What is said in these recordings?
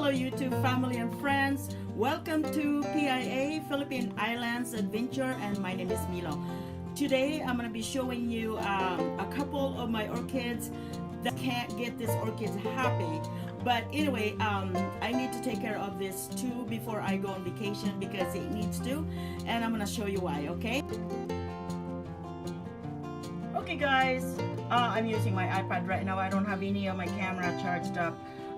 Hello YouTube family and friends. Welcome to PIA, Philippine Islands Adventure, and my name is Milo. Today I'm going to be showing you a couple of my orchids that can't get these orchids happy. But anyway, I need to take care of this too before I go on vacation because it needs to, and I'm going to show you why, okay? Okay guys, I'm using my iPad right now. I don't have any of my camera charged up.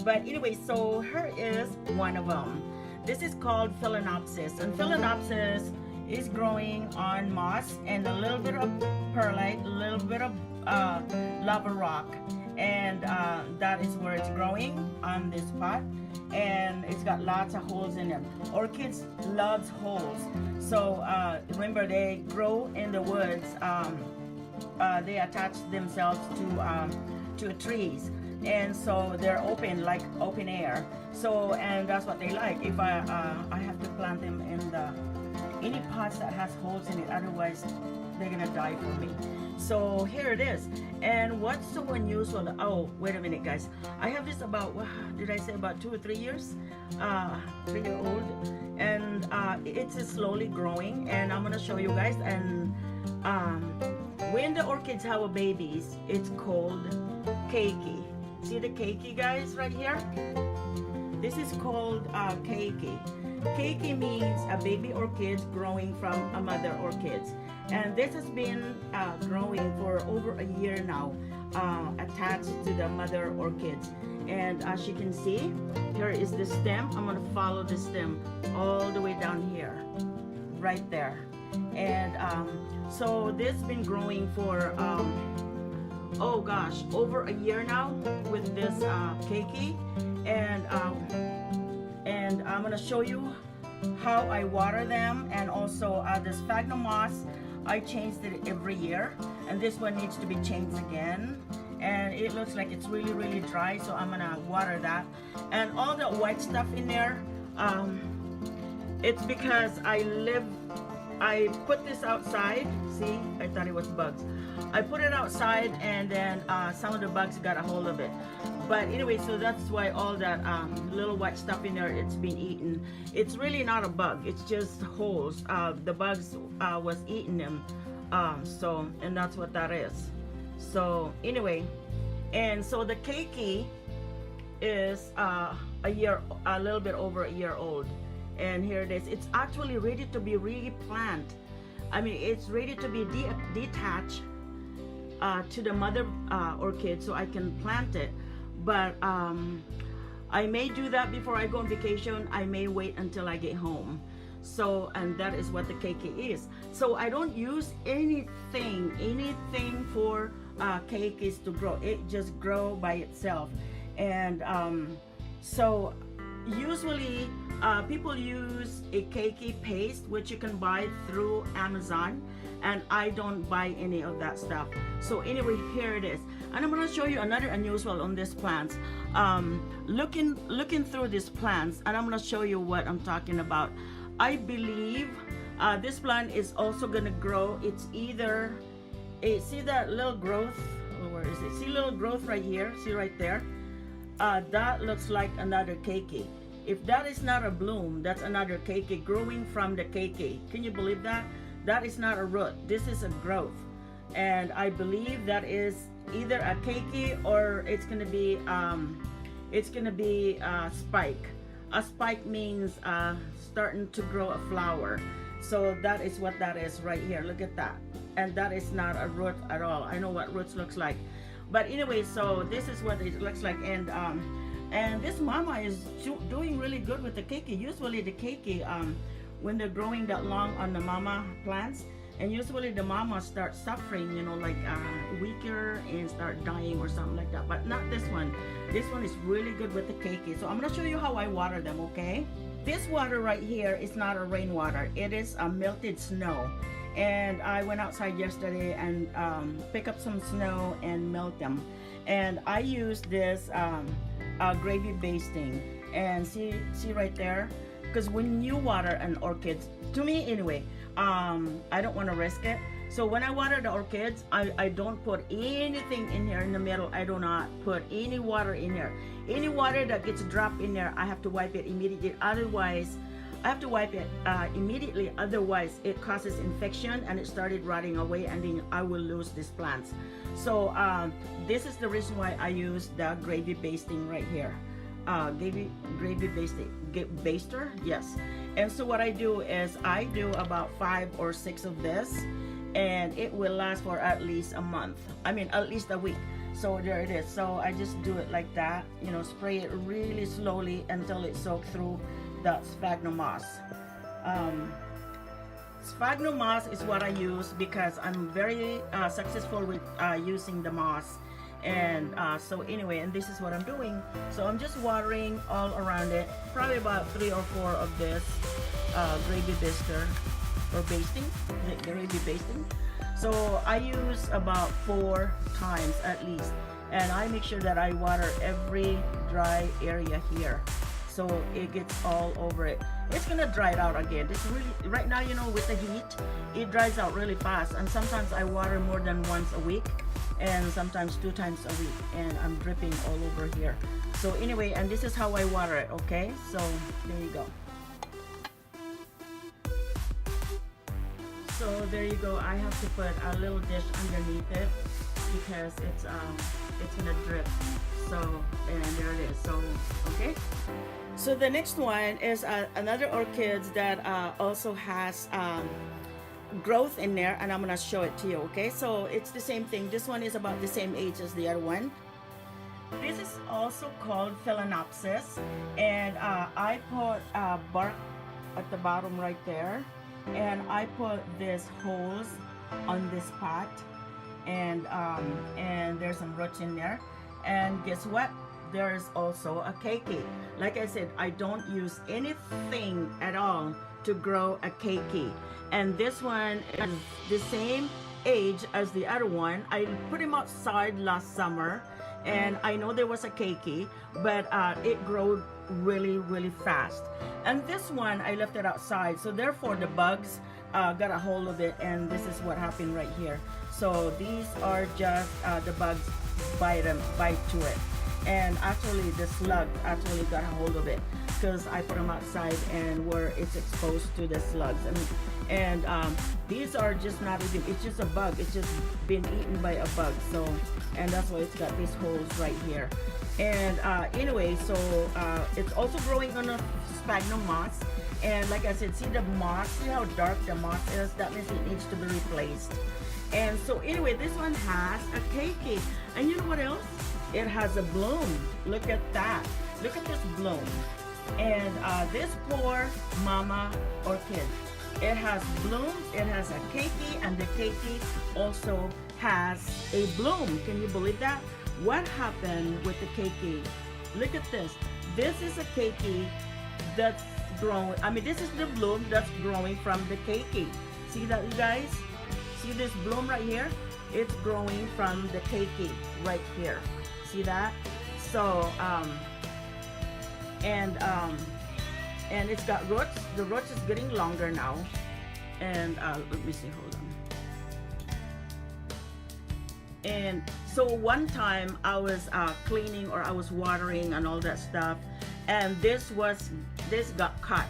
But anyway, so here is one of them. This is called Phalaenopsis, and Phalaenopsis is growing on moss and a little bit of perlite, a little bit of lava rock, and that is where it's growing on this pot, and it's got lots of holes in them. Orchids loves holes, so remember they grow in the woods. They attach themselves to trees, and so they're open, like open air. So, and that's what they like. If I have to plant them in any pots that has holes in it, otherwise they're gonna die for me. So here it is. And what's so unusual, oh wait a minute guys, I have this about, what did I say, about 2 or 3 years, 3-year-old, and it's slowly growing, and I'm gonna show you guys. And when the orchids have a babies, it's called keiki. See the keiki guys right here? This is called keiki. Keiki means a baby orchid growing from a mother orchid. And this has been growing for over a year now, attached to the mother orchids. And as you can see, here is the stem. I'm going to follow the stem all the way down here, right there. And so this has been growing for oh gosh, over a year now with this keiki. And I'm gonna show you how I water them. And also this sphagnum moss, I changed it every year, and this one needs to be changed again, and it looks like it's really dry, so I'm gonna water that. And all the white stuff in there, it's because I put this outside. See, I thought it was bugs. I put it outside, and then some of the bugs got a hold of it. But anyway, so that's why all that little white stuff in there, it's been eaten. It's really not a bug, it's just holes. The bugs was eating them. So, and that's what that is. So anyway, and so the keiki is a little bit over a year old. And here it is. It's actually ready to be replanted. I mean, it's ready to be detached to the mother orchid, so I can plant it. But I may do that before I go on vacation. I may wait until I get home. So, and that is what the keiki is. So I don't use anything for keikis to grow. It just grow by itself. And so usually people use a keiki paste, which you can buy through Amazon, and I don't buy any of that stuff. So anyway, here it is, and I'm going to show you another unusual on these plants. Looking through these plants, and I'm going to show you what I'm talking about. I believe this plant is also going to grow. It's either see that little growth, oh, where is it? See little growth right here, see right there? That looks like another keiki. If that is not a bloom, that's another keiki growing from the keiki. Can you believe that? That is not a root. This is a growth. And I believe that is either a keiki or it's gonna be a spike. A spike means starting to grow a flower. So that is what that is right here. Look at that. And that is not a root at all. I know what roots looks like. But anyway, so this is what it looks like. And this mama is doing really good with the keiki. Usually the keiki, when they're growing that long on the mama plants, and usually the mama starts suffering, you know, like weaker and start dying or something like that. But not this one. This one is really good with the keiki. So I'm gonna show you how I water them, okay? This water right here is not a rainwater. It is a melted snow. And I went outside yesterday and pick up some snow and melt them. And I use this gravy basting, and see right there, because when you water an orchid, to me anyway, I don't want to risk it, So when I water the orchids, I don't put anything in here in the middle. I do not put any water in here. Any water that gets dropped in there, I have to wipe it immediately. Otherwise, I have to wipe it immediately. Otherwise, it causes infection and it started rotting away, and then I will lose these plants. So this is the reason why I use the gravy basting right here. Gravy basting baster, yes. And so what I do is I do about 5 or 6 of this, and it will last for at least a month. I mean, at least a week. So there it is. So I just do it like that, you know, spray it really slowly until it soaks through the sphagnum moss. Sphagnum moss is what I use because I'm very successful with using the moss. And so anyway, and this is what I'm doing. So I'm just watering all around it, probably about 3 or 4 of this gravy baster or basting, gravy basting. So I use about 4 times at least, and I make sure that I water every dry area here, so it gets all over it. It's gonna dry it out again. This really, right now, you know, with the heat, it dries out really fast, and sometimes I water more than once a week, and sometimes 2 times a week, and I'm dripping all over here. So anyway, and this is how I water it. Okay, so there you go. So there you go. I have to put a little dish underneath it because it's gonna drip. So, and there it is. So okay. So the next one is another orchids that also has growth in there, and I'm gonna show it to you. Okay, so it's the same thing. This one is about the same age as the other one. This is also called Phalaenopsis, and I put bark at the bottom right there, and I put these holes on this pot, and there's some roots in there, and guess what? There's also a keiki. Like I said, I don't use anything at all to grow a keiki, and this one is the same age as the other one. I put him outside last summer, and I know there was a keiki, but it grew really fast. And this one I left it outside, so therefore the bugs got a hold of it, and this is what happened right here. So these are just the bugs bite to it, and actually the slug actually got a hold of it because I put them outside and where it's exposed to the slugs, and these are just not even, it's just a bug, it's just been eaten by a bug. So, and that's why it's got these holes right here. And anyway, so it's also growing on a sphagnum moss, and like I said, see the moss, see how dark the moss is? That means it needs to be replaced. And so anyway, this one has a keiki, and you know what else? It has a bloom. Look at that. Look at this bloom. And this poor mama orchid, it has blooms, it has a keiki, and the keiki also has a bloom. Can you believe that? What happened with the keiki? Look at this. This is a keiki that's growing. I mean, this is the bloom that's growing from the keiki. See that, you guys? See this bloom right here? It's growing from the keiki right here. See that? So and it's got roots. The roots is getting longer now. And let me see, hold on. And so one time I was cleaning, or I was watering and all that stuff, and this got cut.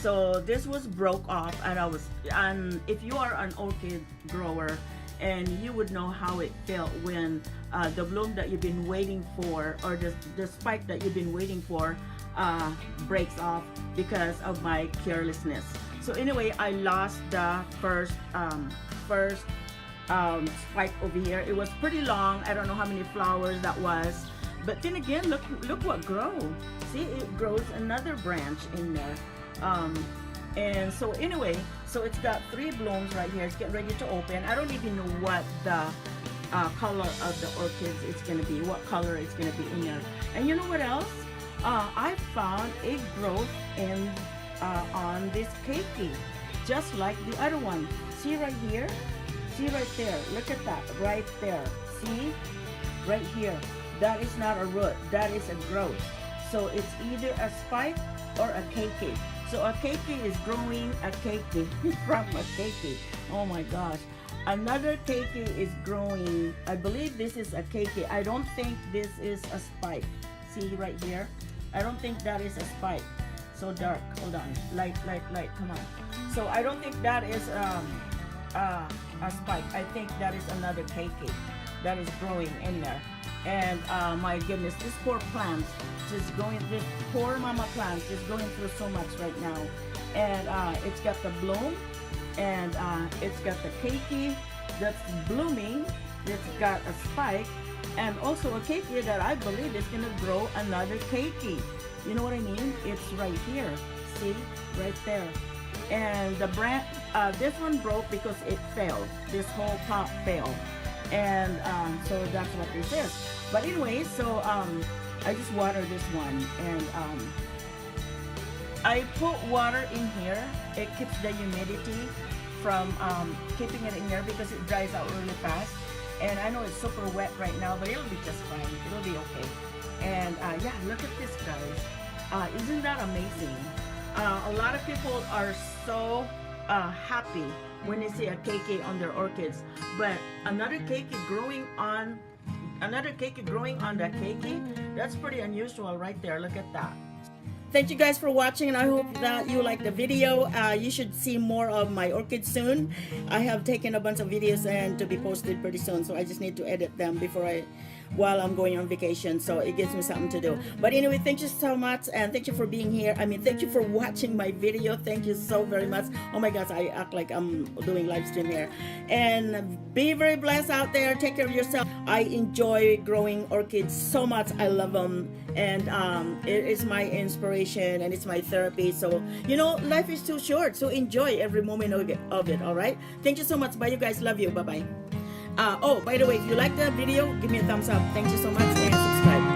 So this was broke off, and if you are an orchid grower, and you would know how it felt when the bloom that you've been waiting for, or the spike that you've been waiting for, breaks off because of my carelessness. So anyway, I lost the first spike over here. It was pretty long. I don't know how many flowers that was, but then again, look what grows. See, it grows another branch in there. And so anyway, so it's got 3 blooms right here. It's getting ready to open. I don't even know what the color of the orchids it's going to be, what color it's going to be in there. And you know what else? I found a growth in on this keiki, just like the other one. See right here? See right there? Look at that right there. See? Right here. That is not a root. That is a growth. So it's either a spike or a keiki. So a keiki is growing a keiki from a keiki. Oh my gosh. Another keiki is growing. I believe this is a keiki. I don't think this is a spike. See right here? I don't think that is a spike. So dark. Hold on. Light. Come on. So I don't think that is a spike. I think that is another keiki that is growing in there. And my goodness, this poor plant just going. This poor mama plant is going through so much right now. And it's got the bloom. And it's got the keiki that's blooming. It's got a spike, and also a keiki that I believe is gonna grow another keiki. You know what I mean? It's right here. See, right there. And the branch, this one broke because it fell. This whole top fell, and so that's what this is. But anyway, so I just water this one, and I put water in here. It keeps the humidity from keeping it in here because it dries out really fast. And I know it's super wet right now, but it'll be just fine. It'll be okay. And yeah, look at this, guys. Isn't that amazing? A lot of people are so happy when they see a keiki on their orchids, but another keiki growing on the keiki, that's pretty unusual right there. Look at that. Thank you guys for watching, and I hope that you like the video. You should see more of my orchids soon. I have taken a bunch of videos and to be posted pretty soon, so I just need to edit them while I'm going on vacation, so it gives me something to do. But anyway, thank you so much, and thank you for being here. I mean, thank you for watching my video. Thank you so very much. Oh my gosh, I act like I'm doing live stream here. And be very blessed out there. Take care of yourself. I enjoy growing orchids so much. I love them, and it is my inspiration and it's my therapy. So you know, life is too short, so enjoy every moment of it. All right, thank you so much. Bye, you guys. Love you. Bye bye. Oh, by the way, if you like the video, give me a thumbs up. Thank you so much, and subscribe.